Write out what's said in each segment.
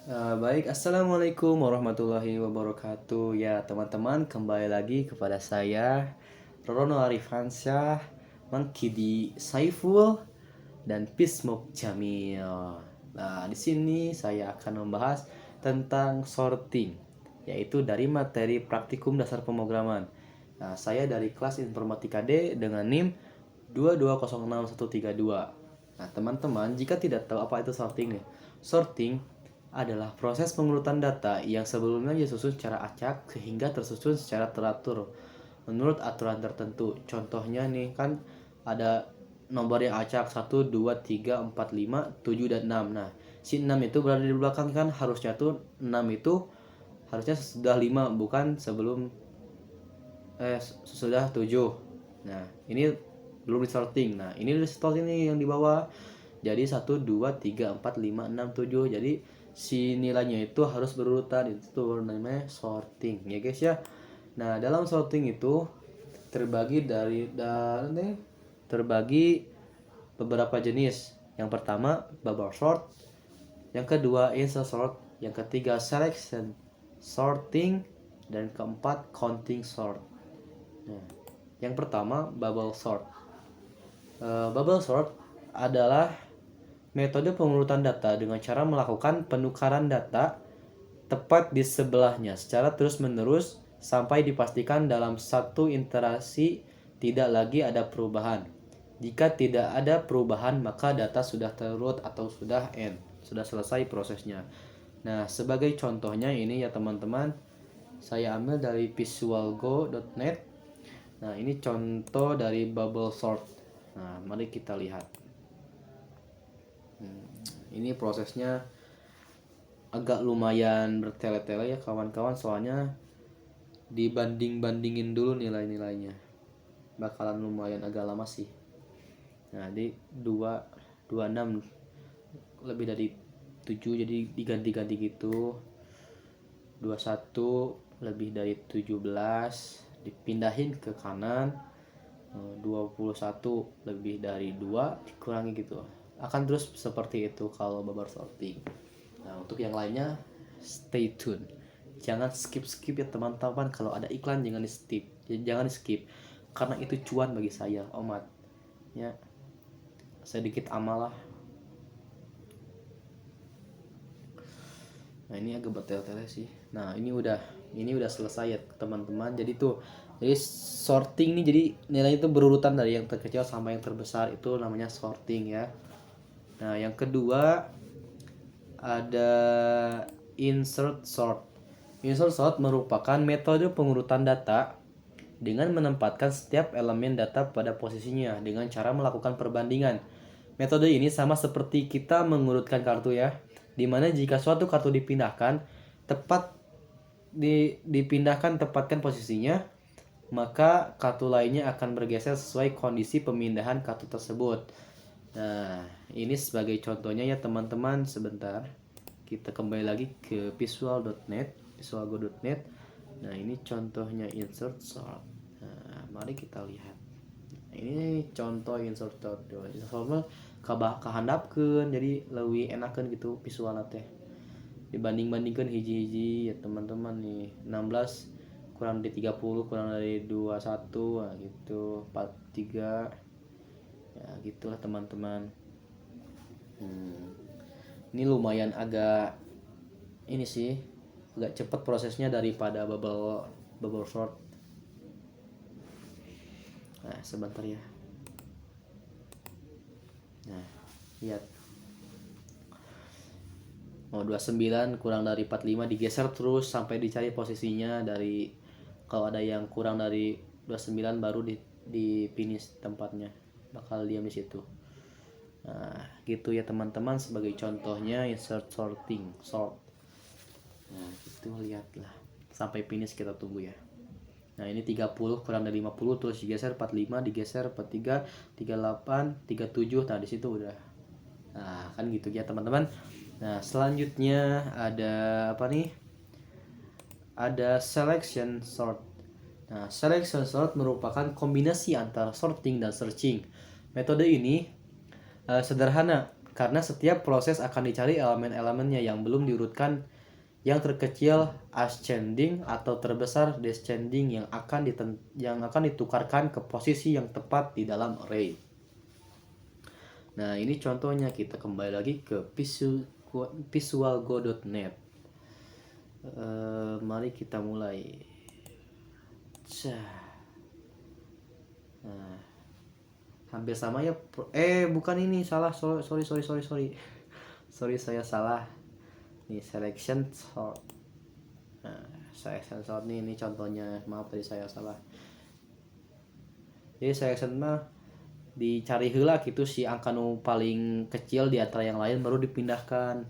Baik, Assalamualaikum warahmatullahi wabarakatuh. Ya, teman-teman, kembali lagi kepada saya, Rono Arifansyah, Mangkidi Saiful, dan Pismuk Jamil. Nah, di sini saya akan membahas tentang sorting, yaitu dari materi praktikum dasar pemrograman. Nah, saya dari kelas Informatika D dengan NIM 2206132. Nah, teman-teman, jika tidak tahu apa itu sorting nih. Sorting adalah proses pengurutan data yang sebelumnya disusun secara acak sehingga tersusun secara teratur menurut aturan tertentu. Contohnya nih kan ada nomor yang acak 1, 2, 3, 4, 5, 7, dan 6. Nah, si 6 itu berada di belakang kan harusnya tuh 6 itu harusnya sudah 5 bukan sebelum sudah 7. Nah, ini belum disorting. Nah, ini disorting nih yang di bawah. Jadi 1, 2, 3, 4, 5, 6, 7. Jadi si nilainya itu harus berurutan. Itu namanya sorting ya guys ya. Nah, dalam sorting itu terbagi beberapa jenis. Yang pertama bubble sort, yang kedua insert sort, yang ketiga selection sorting, dan keempat counting sort. Nah, yang pertama bubble sort. Bubble sort adalah metode pengurutan data dengan cara melakukan penukaran data tepat di sebelahnya secara terus-menerus sampai dipastikan dalam satu iterasi tidak lagi ada perubahan. Jika tidak ada perubahan, maka data sudah terurut atau sudah end, sudah selesai prosesnya. Nah, sebagai contohnya ini ya teman-teman, saya ambil dari visualgo.net. Nah, ini contoh dari bubble sort. Nah, mari kita lihat. Ini prosesnya agak lumayan bertele-tele ya kawan-kawan, soalnya dibanding-bandingin dulu nilai-nilainya. Bakalan lumayan agak lama sih. Nah, di 26 lebih dari 7 jadi diganti-ganti gitu. 21 lebih dari 17 dipindahin ke kanan. 21 lebih dari 2 dikurangi gitu. Akan terus seperti itu kalau bubble sorting. Nah, untuk yang lainnya stay tune. Jangan skip-skip ya teman-teman, kalau ada iklan jangan di skip. Jangan di skip karena itu cuan bagi saya, Omat. Ya, sedikit amalah. Nah, ini agak bertele-tele sih. Nah, ini udah selesai ya teman-teman. Jadi sorting nih, jadi nilainya itu berurutan dari yang terkecil sampai yang terbesar, itu namanya sorting ya. Nah, yang kedua ada insert sort. Insert sort merupakan metode pengurutan data dengan menempatkan setiap elemen data pada posisinya dengan cara melakukan perbandingan. Metode ini sama seperti kita mengurutkan kartu ya, dimana jika suatu kartu dipindahkan dipindahkan tepatkan posisinya, maka kartu lainnya akan bergeser sesuai kondisi pemindahan kartu tersebut. Nah, ini sebagai contohnya ya teman-teman. Sebentar, kita kembali lagi ke visualgo.net. Nah, ini contohnya insert sort. Nah, mari kita lihat. Ini contoh insert sort. Insert sort kahandapkeun jadi lebih enakan gitu visualnya teh. Dibanding-bandingkan hiji-hiji ya teman-teman nih. 16 kurang dari 30 kurang dari 21, nah gitu. 43 ya gitulah teman-teman. Ini lumayan agak ini sih, agak cepat prosesnya daripada bubble sort. Nah, sebentar ya. Nah, lihat. 29 kurang dari 45 digeser terus sampai dicari posisinya. Dari kalau ada yang kurang dari 29 baru di finish tempatnya, bakal diam di situ. Nah, gitu ya teman-teman, sebagai contohnya insert sorting sort. Nah, itu lihatlah sampai finish, kita tunggu ya. Nah, ini 30 kurang dari 50 terus digeser 45, digeser 43, 38, 37. Nah, di situ udah. Nah, kan gitu ya teman-teman. Nah, selanjutnya ada apa nih? Ada selection sort. Nah, selection sort merupakan kombinasi antara sorting dan searching. Metode ini sederhana karena setiap proses akan dicari elemen-elemennya yang belum diurutkan, yang terkecil ascending atau terbesar descending yang akan ditukarkan ke posisi yang tepat di dalam array. Nah, ini contohnya. Kita kembali lagi ke visualgo.net. Mari kita mulai. Nah, hampir sama ya. Bukan ini, salah. Sorry. Saya salah. Nih, selection sort. Nah, selection sort ini contohnya. Maaf tadi saya salah. Jadi selection mah dicari heula gitu si angka nu paling kecil di antara yang lain baru dipindahkan.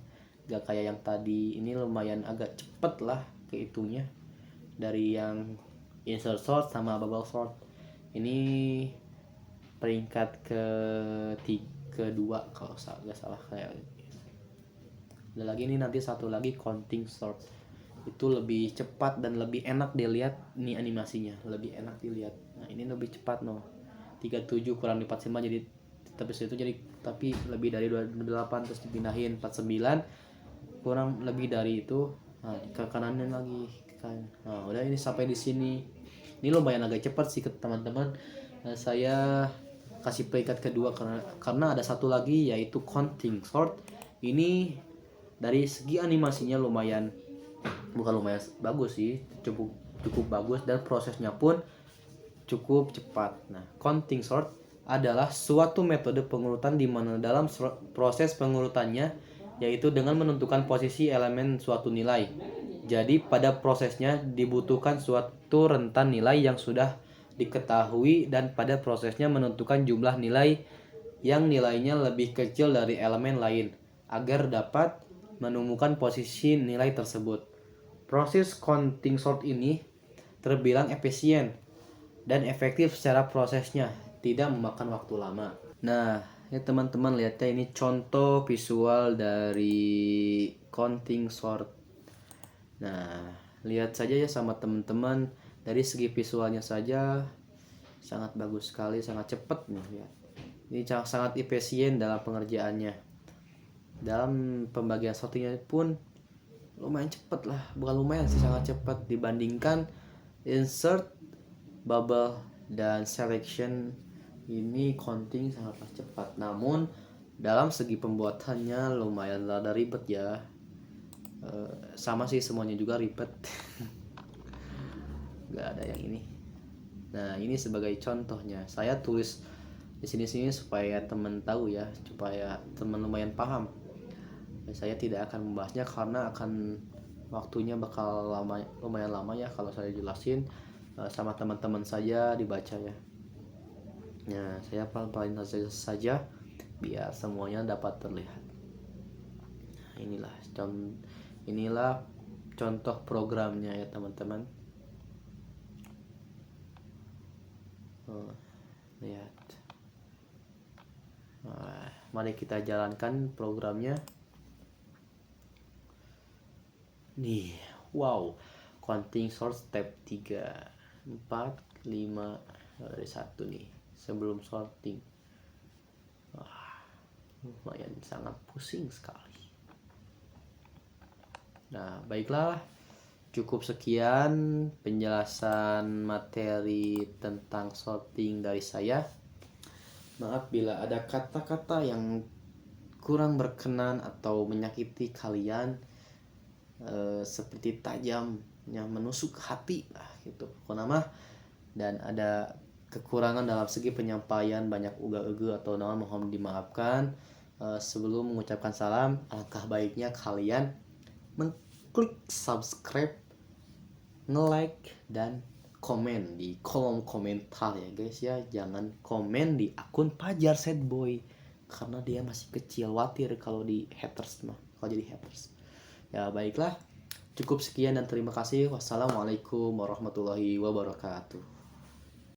Gak kayak yang tadi. Ini lumayan agak cepet lah kehitungnya. Dari yang insert sort sama bubble sort. Ini peringkat kedua kalau nggak salah kayak. Ada lagi nih nanti satu lagi counting sort. Itu lebih cepat dan lebih enak dilihat nih animasinya, lebih enak dilihat. Nah, ini lebih cepat 37 kurang 45 jadi tapi lebih dari 28 terus dipindahin 49 kurang lebih dari itu. Nah, ke kanan lagi kan. Nah, udah ini sampai di sini. Ini lumayan agak cepat sih ke teman-teman. Saya kasih peringkat kedua karena ada satu lagi yaitu counting sort. Ini dari segi animasinya bukan lumayan bagus sih, cukup bagus dan prosesnya pun cukup cepat. Nah, counting sort adalah suatu metode pengurutan di mana dalam proses pengurutannya yaitu dengan menentukan posisi elemen suatu nilai. Jadi pada prosesnya dibutuhkan suatu rentan nilai yang sudah diketahui dan pada prosesnya menentukan jumlah nilai yang nilainya lebih kecil dari elemen lain agar dapat menemukan posisi nilai tersebut. Proses counting sort ini terbilang efisien dan efektif secara prosesnya, tidak memakan waktu lama. Nah, ya teman-teman lihat ya, ini contoh visual dari counting sort. Nah, lihat saja ya sama teman-teman, dari segi visualnya saja sangat bagus sekali, sangat cepat nih ya. Ini sangat efisien dalam pengerjaannya. Dalam pembagian sortingnya pun lumayan cepat lah, bukan lumayan sih, sangat cepat dibandingkan insert, bubble, dan selection. Ini counting sangatlah cepat, namun dalam segi pembuatannya lumayan rada ribet ya. Sama sih, semuanya juga ribet. Gak ada yang ini. Nah, ini sebagai contohnya saya tulis di sini supaya teman tahu ya, supaya teman lumayan paham. Saya tidak akan membahasnya karena waktunya bakal lumayan lama ya kalau saya jelasin. Sama teman-teman saja dibaca ya. Nah, saya pelan-pelan saja biar semuanya dapat terlihat. Nah, inilah contoh programnya ya teman-teman. Lihat. Nah, mari kita jalankan programnya. Nih, wow, counting sort step 3, 4, 5 dari 1 nih sebelum sorting. Wah, lumayan sangat pusing sekali. Nah, baiklah, cukup sekian penjelasan materi tentang sorting dari saya. Maaf bila ada kata-kata yang kurang berkenan atau menyakiti kalian, seperti tajam yang menusuk hati lah gitu pokoknya. Dan ada kekurangan dalam segi penyampaian, banyak uga-uga atau nama, mohon dimaafkan. Sebelum mengucapkan salam, alangkah baiknya kalian mengklik subscribe, nge-like, dan komen di kolom komentar ya guys ya. Jangan komen di akun Pajar Sad Boy karena dia masih kecil, khawatir kalau di haters kalau jadi haters. Ya baiklah, cukup sekian dan terima kasih. Wassalamualaikum warahmatullahi wabarakatuh.